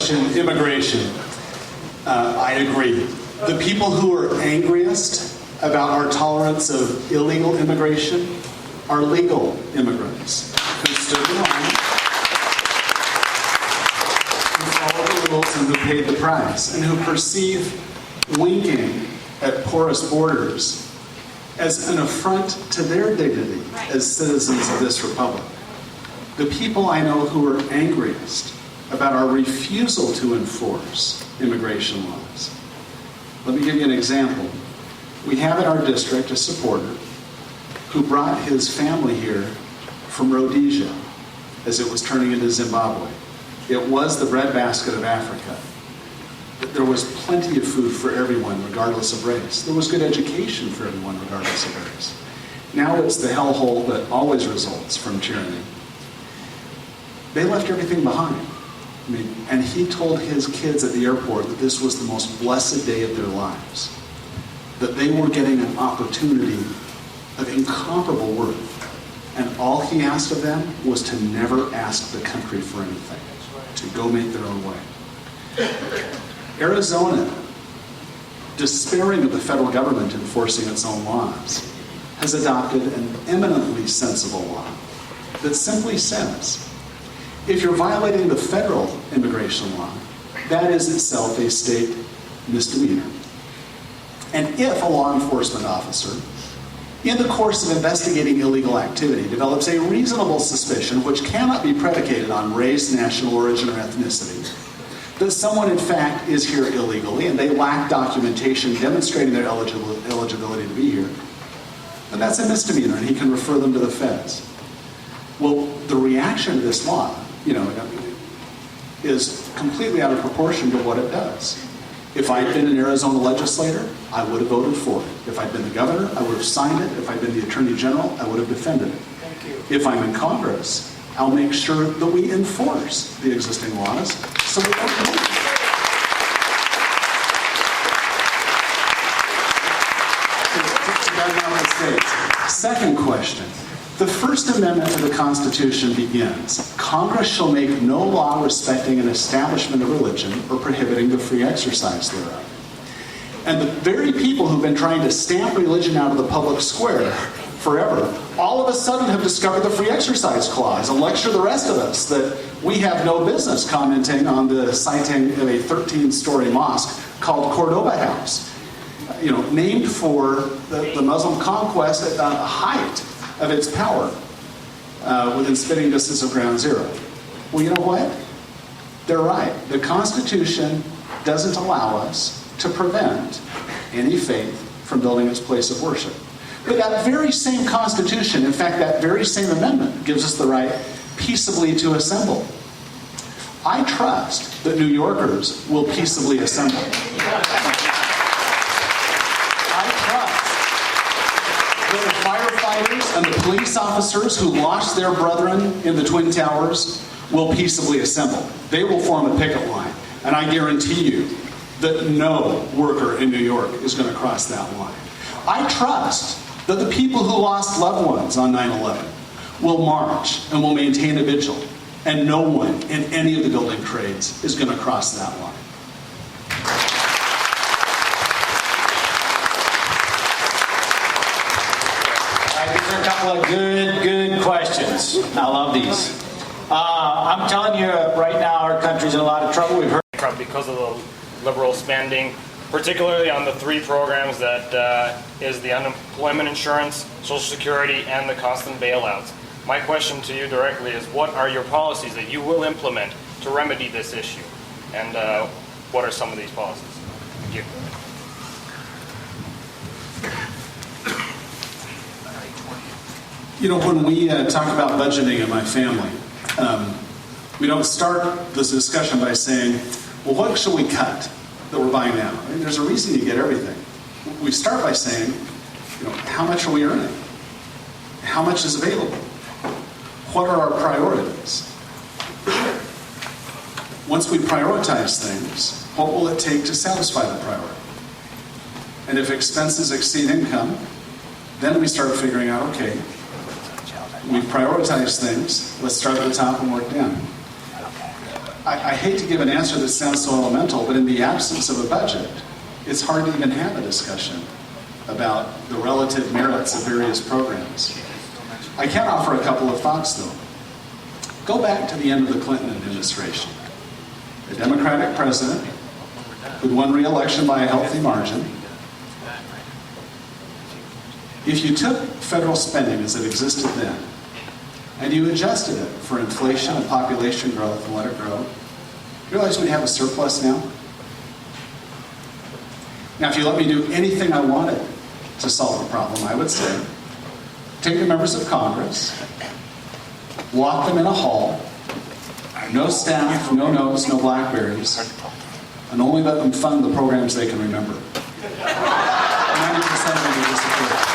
question, immigration. I agree. The people who are angriest about our tolerance of illegal immigration are legal immigrants who stood in line, who followed the rules, and who paid the price, and who perceive winking at porous borders as an affront to their dignity as citizens of this republic. The people I know who are angriest about our refusal to enforce immigration laws. Let me give you an example. We have in our district a supporter who brought his family here from Rhodesia as it was turning into Zimbabwe. It was the breadbasket of Africa. There was plenty of food for everyone, regardless of race. There was good education for everyone, regardless of race. Now it's the hellhole that always results from tyranny. They left everything behind. And he told his kids at the airport that this was the most blessed day of their lives. That they were getting an opportunity of incomparable worth. And all he asked of them was to never ask the country for anything. To go make their own way. Arizona, despairing of the federal government enforcing its own laws, has adopted an eminently sensible law that simply says, if you're violating the federal immigration law, that is itself a state misdemeanor. And if a law enforcement officer, in the course of investigating illegal activity, develops a reasonable suspicion which cannot be predicated on race, national origin, or ethnicity, that someone in fact is here illegally and they lack documentation demonstrating their eligibility to be here, then that's a misdemeanor and he can refer them to the feds. Well, the reaction to this law, is completely out of proportion to what it does. If I'd been an Arizona legislator, I would have voted for it. If I'd been the governor, I would have signed it. If I'd been the attorney general, I would have defended it. Thank you. If I'm in Congress, I'll make sure that we enforce the existing laws so we don't do it. Second question. The First Amendment to the Constitution begins, Congress shall make no law respecting an establishment of religion or prohibiting the free exercise thereof. And the very people who've been trying to stamp religion out of the public square forever, all of a sudden have discovered the free exercise clause and lecture the rest of us that we have no business commenting on the siting of a 13-story mosque called Cordoba House, named for the Muslim conquest at the height of its power within spitting distance of Ground Zero. Well, you know what? They're right. The Constitution doesn't allow us to prevent any faith from building its place of worship. But that very same Constitution, in fact, that very same amendment, gives us the right peaceably to assemble. I trust that New Yorkers will peaceably assemble. The firefighters and the police officers who lost their brethren in the Twin Towers will peaceably assemble. They will form a picket line. And I guarantee you that no worker in New York is going to cross that line. I trust that the people who lost loved ones on 9/11 will march and will maintain a vigil. And no one in any of the building trades is going to cross that line. These are a couple of good questions. I love these. I'm telling you right now, our country's in a lot of trouble. We've heard because of the liberal spending, particularly on the three programs that is the unemployment insurance, Social Security, and the constant bailouts. My question to you directly is, what are your policies that you will implement to remedy this issue? And what are some of these policies? Thank you. When we talk about budgeting in my family, we don't start this discussion by saying, well, what should we cut that we're buying now? I mean, there's a reason you get everything. We start by saying, how much are we earning? How much is available? What are our priorities? Once we prioritize things, what will it take to satisfy the priority? And if expenses exceed income, then we start figuring out, okay, we've prioritized things, let's start at the top and work down. I hate to give an answer that sounds so elemental, but in the absence of a budget, it's hard to even have a discussion about the relative merits of various programs. I can offer a couple of thoughts, though. Go back to the end of the Clinton administration. A Democratic president who'd won re-election by a healthy margin. If you took federal spending as it existed then, and you adjusted it for inflation and population growth and let it grow, you realize we'd have a surplus now? Now, if you let me do anything I wanted to solve the problem, I would say, take the members of Congress, lock them in a hall, no staff, no notes, no BlackBerries, and only let them fund the programs they can remember. 90% of them will disappear.